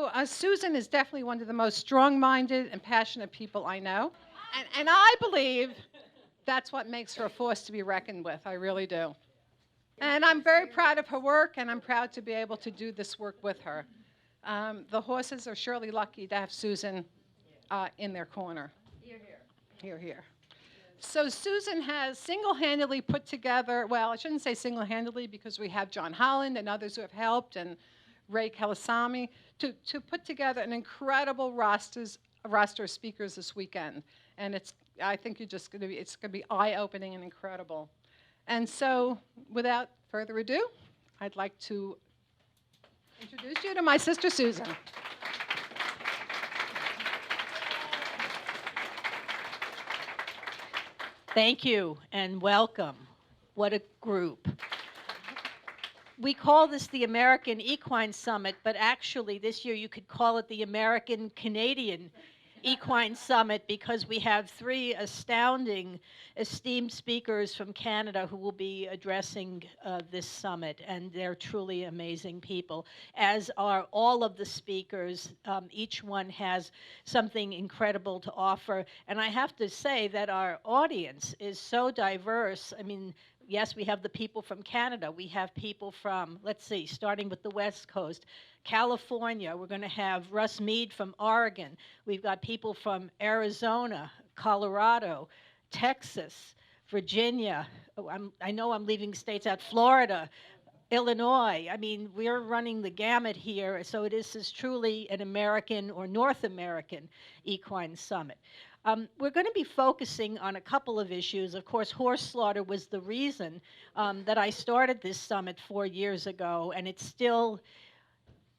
So Susan is definitely one of the most strong-minded and passionate people I know. And I believe that's what makes her a force to be reckoned with. I really do. And I'm very proud of her work, and I'm proud to be able to do this work with her. The horses are surely lucky to have Susan in their corner. Here, here. Here, here. So Susan has single-handedly put together, well, I shouldn't say single-handedly because we have John Holland and others who have helped, and Ray Kalasami, to put together an incredible roster of speakers this weekend. And I think it's going to be eye-opening and incredible. And so, without further ado, I'd like to introduce you to my sister Susan. Thank you and welcome. What a group. We call this the American Equine Summit, but actually this year you could call it the American Canadian Equine Summit because we have three astounding, esteemed speakers from Canada who will be addressing this summit, and they're truly amazing people, as are all of the speakers. Each one has something incredible to offer, and I have to say that our audience is so diverse. I mean, yes, we have the people from Canada. We have people from, let's see, starting with the West Coast, California. We're going to have Russ Mead from Oregon. We've got people from Arizona, Colorado, Texas, Virginia. I know I'm leaving states out, Florida, Illinois. I mean, we're running the gamut here. So this is truly an American or North American Equine Summit. We're going to be focusing on a couple of issues. Of course, horse slaughter was the reason that I started this summit 4 years ago, and it still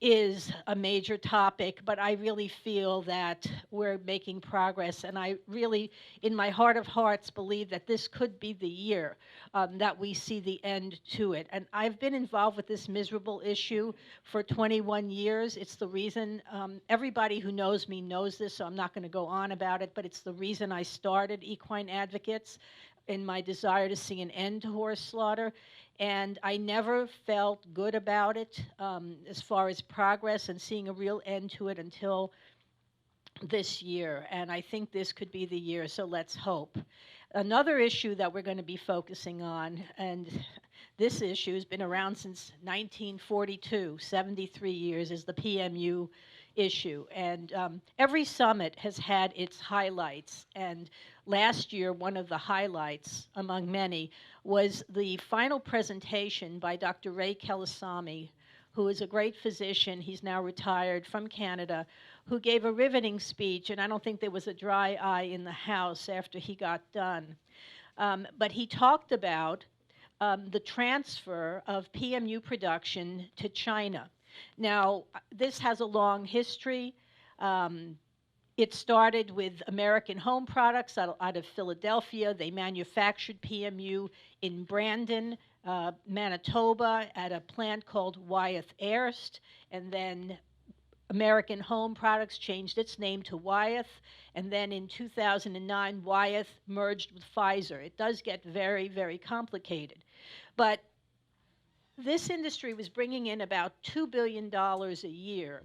is a major topic, but I really feel that we're making progress, and I really, in my heart of hearts, believe that this could be the year that we see the end to it. And I've been involved with this miserable issue for 21 years. It's the reason, everybody who knows me knows this, so I'm not going to go on about it, but it's the reason I started Equine Advocates in my desire to see an end to horse slaughter. And I never felt good about it as far as progress and seeing a real end to it until this year. And I think this could be the year, so let's hope. Another issue that we're going to be focusing on, and this issue has been around since 1942, 73 years, is the PMU issue. And every summit has had its highlights. And last year, one of the highlights, among many, was the final presentation by Dr. Ray Kalasami, who is a great physician. He's now retired from Canada, who gave a riveting speech, and I don't think there was a dry eye in the house after he got done. But he talked about the transfer of PMU production to China. Now, this has a long history. It started with American Home Products out of Philadelphia. They manufactured PMU in Brandon, Manitoba, at a plant called Wyeth Airst, and then American Home Products changed its name to Wyeth, and then in 2009, Wyeth merged with Pfizer. It does get very, very complicated. But this industry was bringing in about $2 billion a year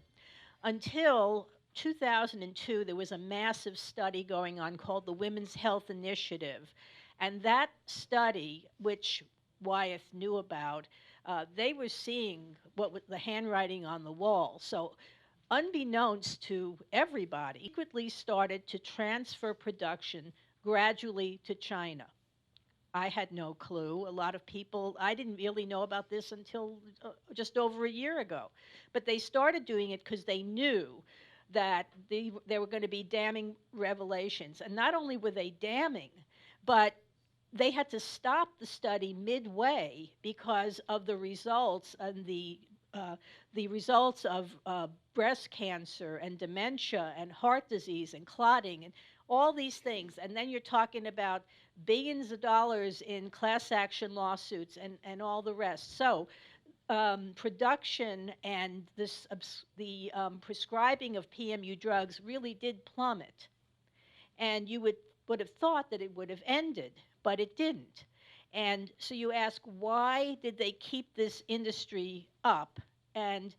until 2002. There was a massive study going on called the Women's Health Initiative. And that study, which Wyeth knew about, they were seeing what was the handwriting on the wall. So unbeknownst to everybody, secretly started to transfer production gradually to China. I had no clue. A lot of people, I didn't really know about this until just over a year ago. But they started doing it because they knew that there were going to be damning revelations. And not only were they damning, but they had to stop the study midway because of the results and the results of breast cancer and dementia and heart disease and clotting and all these things. And then you're talking about billions of dollars in class action lawsuits and all the rest. So production and the prescribing of PMU drugs really did plummet. And you would have thought that it would have ended, but it didn't. And so you ask, why did they keep this industry up? And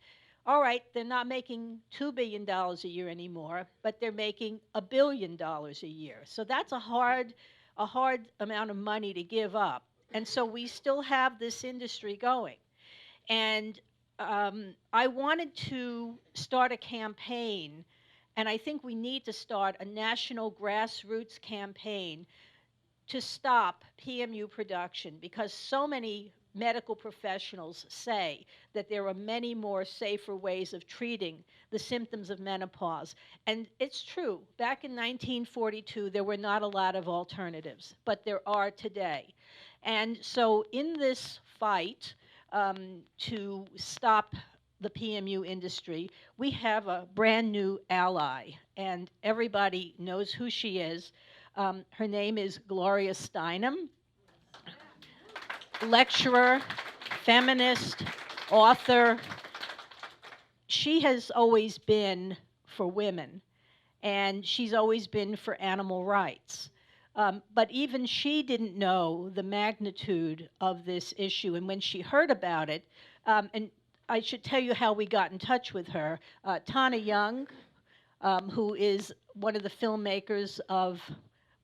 All right, they're not making $2 billion a year anymore, but they're making $1 billion a year. So that's a hard amount of money to give up. And so we still have this industry going. And I wanted to start a campaign, and I think we need to start a national grassroots campaign to stop PMU production, because so many medical professionals say that there are many more safer ways of treating the symptoms of menopause. And it's true, back in 1942, there were not a lot of alternatives, but there are today. And so in this fight to stop the PMU industry, we have a brand new ally, and everybody knows who she is. Her name is Gloria Steinem, lecturer, feminist, author. She has always been for women, and she's always been for animal rights. But even she didn't know the magnitude of this issue. And when she heard about it, and I should tell you how we got in touch with her. TanNa Young, who is one of the filmmakers of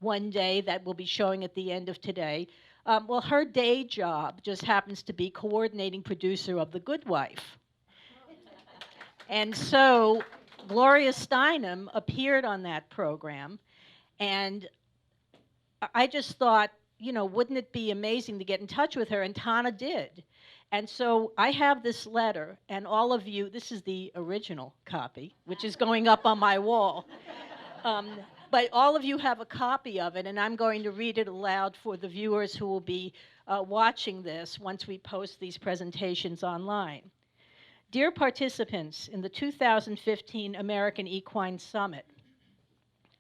One Day that we'll be showing at the end of today. Well, her day job just happens to be coordinating producer of The Good Wife. And so Gloria Steinem appeared on that program, and I just thought, you know, wouldn't it be amazing to get in touch with her? And TanNa did. And so I have this letter, and all of you, this is the original copy, which is going up on my wall. But all of you have a copy of it, and I'm going to read it aloud for the viewers who will be watching this once we post these presentations online. Dear participants in the 2015 American Equine Summit,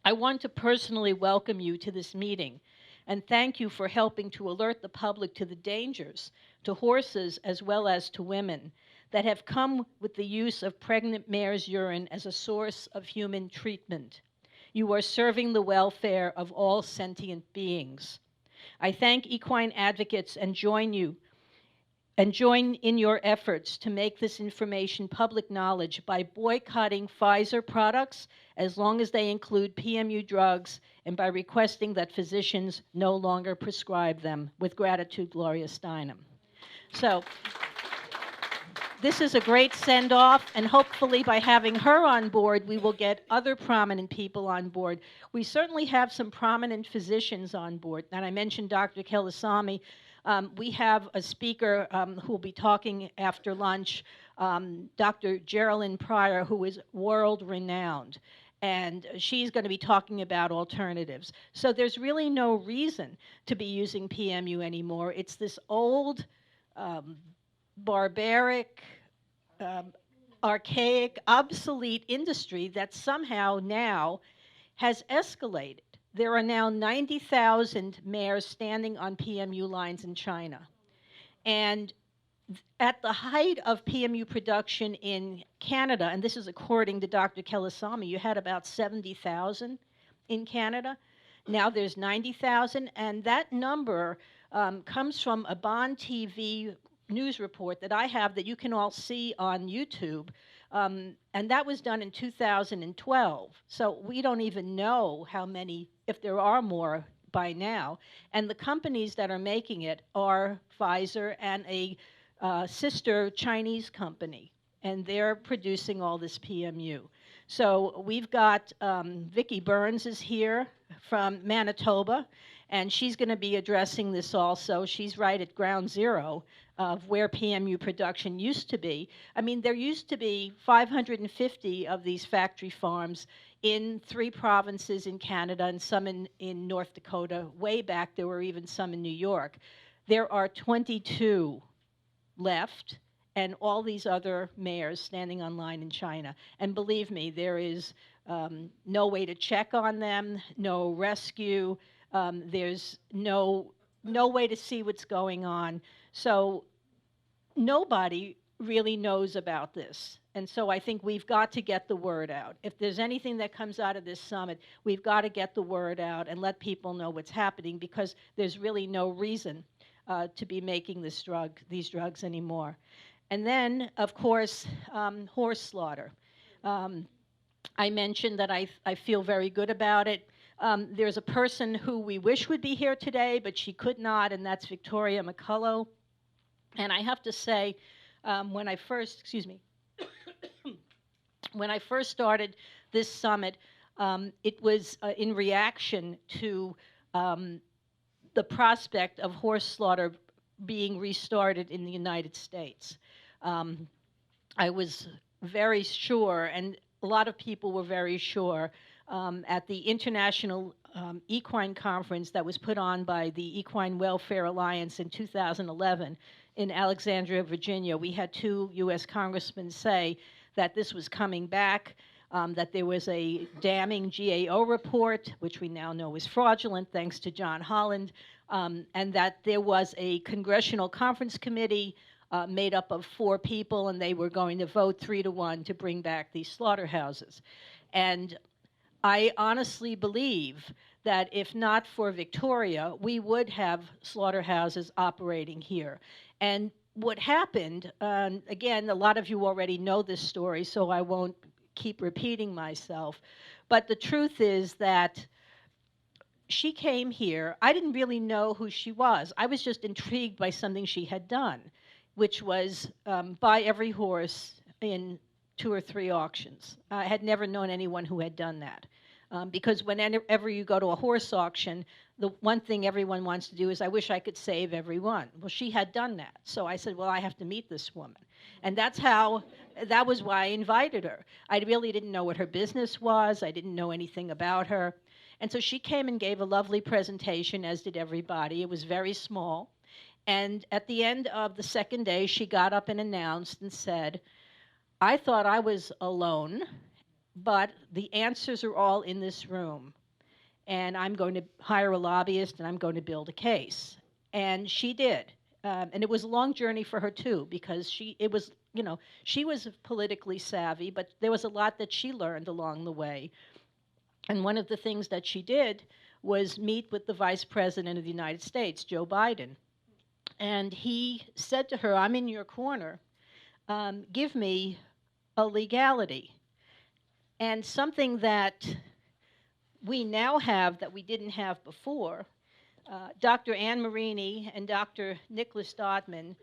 I want to personally welcome you to this meeting and thank you for helping to alert the public to the dangers to horses as well as to women that have come with the use of pregnant mare's urine as a source of human treatment. You are serving the welfare of all sentient beings. I thank Equine Advocates and join in your efforts to make this information public knowledge by boycotting Pfizer products as long as they include PMU drugs, and by requesting that physicians no longer prescribe them. With gratitude, Gloria Steinem. So this is a great send-off, and hopefully by having her on board, we will get other prominent people on board. We certainly have some prominent physicians on board, and I mentioned Dr. Kelasami. We have a speaker who will be talking after lunch, Dr. Geraldine Pryor, who is world-renowned, and she's going to be talking about alternatives. So there's really no reason to be using PMU anymore. It's this old, barbaric, archaic, obsolete industry that somehow now has escalated. There are now 90,000 mares standing on PMU lines in China. And at the height of PMU production in Canada, and this is according to Dr. Kelasami, you had about 70,000 in Canada. Now there's 90,000, and that number comes from a Bond TV news report that I have that you can all see on YouTube. And that was done in 2012. So we don't even know how many, if there are more by now. And the companies that are making it are Pfizer and a sister Chinese company. And they're producing all this PMU. So we've got Vicki Burns is here from Manitoba, and she's going to be addressing this also. She's right at ground zero of where PMU production used to be. I mean, there used to be 550 of these factory farms in 3 provinces in Canada and some in North Dakota. Way back, there were even some in New York. There are 22 left, and all these other mares standing online in China. And believe me, there is no way to check on them, no rescue, there's no way to see what's going on. So nobody really knows about this. And so I think we've got to get the word out. If there's anything that comes out of this summit, we've got to get the word out and let people know what's happening, because there's really no reason to be making these drugs anymore. And then, of course, horse slaughter. I mentioned that I feel very good about it. There's a person who we wish would be here today, but she could not, and that's Victoria McCullough. And I have to say, when I first, excuse me, when I first started this summit, it was in reaction to the prospect of horse slaughter being restarted in the United States. I was very sure, and a lot of people were very sure, at the International Equine Conference that was put on by the Equine Welfare Alliance in 2011 in Alexandria, Virginia. We had 2 U.S. congressmen say that this was coming back, that there was a damning GAO report, which we now know is fraudulent thanks to John Holland, and that there was a congressional conference committee made up of 4 people, and they were going to vote 3-1 to bring back these slaughterhouses. And I honestly believe that if not for Victoria, we would have slaughterhouses operating here. And what happened, again, a lot of you already know this story, so I won't keep repeating myself, but the truth is that she came here. I didn't really know who she was. I was just intrigued by something she had done, which was buy every horse in 2 or 3 auctions. I had never known anyone who had done that. Because whenever you go to a horse auction, the one thing everyone wants to do is, I wish I could save every one. Well, she had done that. So I said, well, I have to meet this woman. And that was why I invited her. I really didn't know what her business was. I didn't know anything about her. And so she came and gave a lovely presentation, as did everybody. It was very small. And at the end of the second day, she got up and announced and said, I thought I was alone, but the answers are all in this room. And I'm going to hire a lobbyist, and I'm going to build a case. And she did. And it was a long journey for her, too, because she was politically savvy, but there was a lot that she learned along the way. And one of the things that she did was meet with the Vice President of the United States, Joe Biden. And he said to her, I'm in your corner. Give me a legality. And something that we now have that we didn't have before, Dr. Anne Marini and Dr. Nicholas Dodman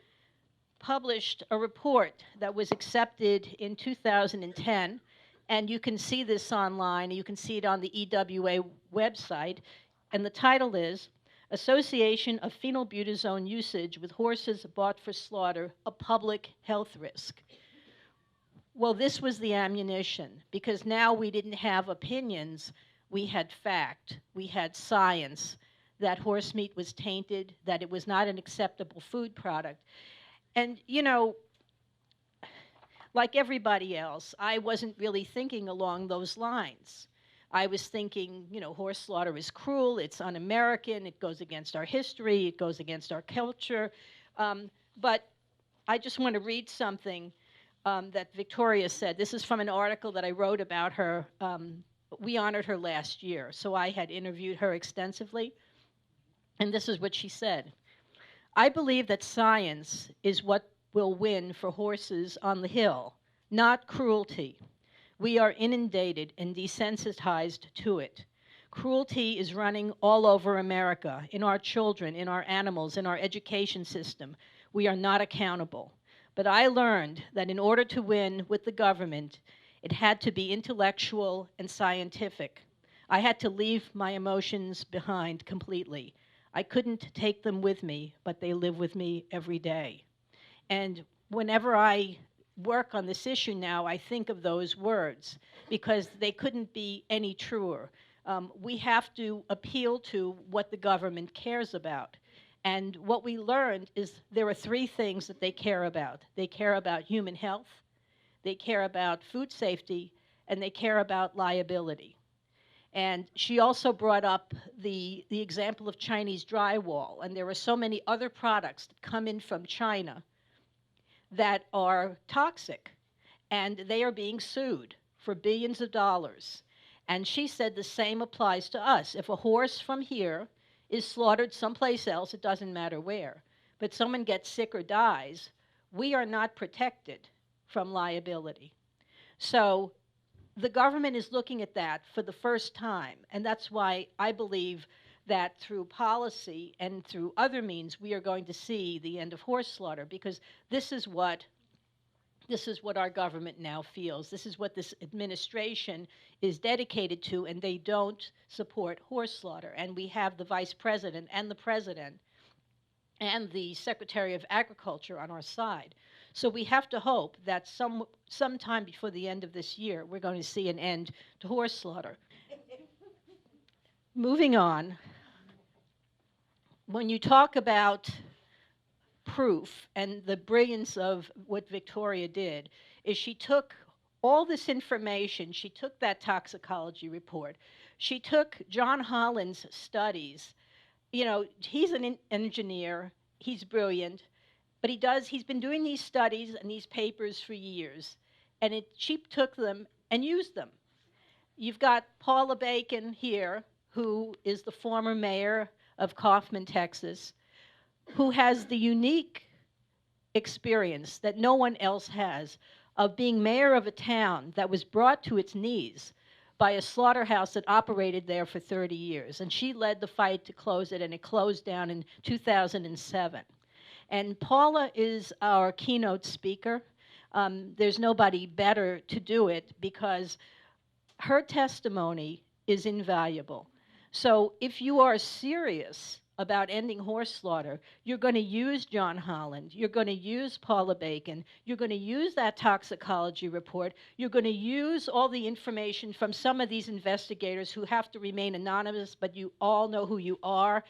published a report that was accepted in 2010, and you can see this online, you can see it on the EWA website, and the title is Association of Phenylbutazone Usage with Horses Bought for Slaughter, a Public Health Risk. Well, this was the ammunition, because now we didn't have opinions, we had fact, we had science, that horse meat was tainted, that it was not an acceptable food product. And, like everybody else, I wasn't really thinking along those lines. I was thinking, horse slaughter is cruel, it's un-American, it goes against our history, it goes against our culture. But I just want to read something that Victoria said. This is from an article that I wrote about her. We honored her last year, so I had interviewed her extensively. And this is what she said. I believe that science is what will win for horses on the hill, not cruelty. We are inundated and desensitized to it. Cruelty is running all over America, in our children, in our animals, in our education system. We are not accountable. But I learned that in order to win with the government, it had to be intellectual and scientific. I had to leave my emotions behind completely. I couldn't take them with me, but they live with me every day. And whenever I work on this issue now, I think of those words, because they couldn't be any truer. We have to appeal to what the government cares about. And what we learned is there are 3 things that they care about. They care about human health, they care about food safety, and they care about liability. And she also brought up the example of Chinese drywall. And there are so many other products that come in from China that are toxic. And they are being sued for billions of dollars. And she said the same applies to us. If a horse from here is slaughtered someplace else, it doesn't matter where, but someone gets sick or dies, we are not protected from liability. So the government is looking at that for the first time, and that's why I believe that through policy and through other means we are going to see the end of horse slaughter, because this is what our government now feels. This is what this administration is dedicated to, and they don't support horse slaughter. And we have the vice president and the president and the Secretary of Agriculture on our side. So we have to hope that sometime before the end of this year, we're going to see an end to horse slaughter. Moving on, when you talk about proof, and the brilliance of what Victoria did is she took all this information, she took that toxicology report, she took John Holland's studies. You know, he's an engineer, he's brilliant, but he's been doing these studies and these papers for years, and she took them and used them. You've got Paula Bacon here, who is the former mayor of Kaufman, Texas, who has the unique experience that no one else has of being mayor of a town that was brought to its knees by a slaughterhouse that operated there for 30 years. And she led the fight to close it, and it closed down in 2007. And Paula is our keynote speaker. There's nobody better to do it because her testimony is invaluable. So if you are serious about ending horse slaughter, you're going to use John Holland, you're going to use Paula Bacon, you're going to use that toxicology report, you're going to use all the information from some of these investigators who have to remain anonymous, but you all know who you are.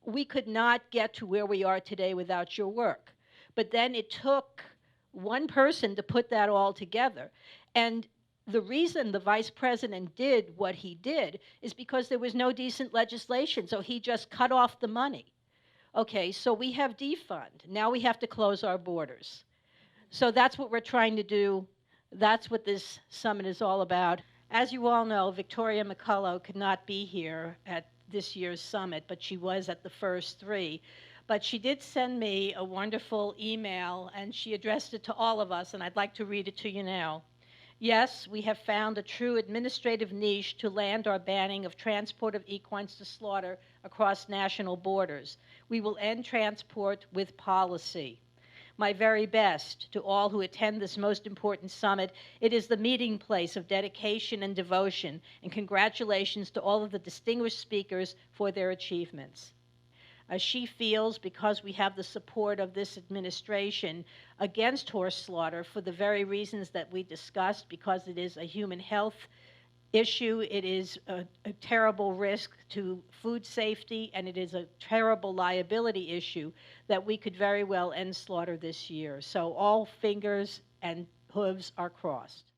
We could not get to where we are today without your work. But then it took one person to put that all together. And the reason the vice president did what he did is because there was no decent legislation, so he just cut off the money. Okay, so we have defund. Now we have to close our borders. So that's what we're trying to do. That's what this summit is all about. As you all know, Victoria McCullough could not be here at this year's summit, but she was at the first three. But she did send me a wonderful email, and she addressed it to all of us, and I'd like to read it to you now. Yes, we have found a true administrative niche to land our banning of transport of equines to slaughter across national borders. We will end transport with policy. My very best to all who attend this most important summit. It is the meeting place of dedication and devotion, and congratulations to all of the distinguished speakers for their achievements. She feels, because we have the support of this administration against horse slaughter for the very reasons that we discussed, because it is a human health issue, it is a terrible risk to food safety, and it is a terrible liability issue, that we could very well end slaughter this year. So all fingers and hooves are crossed.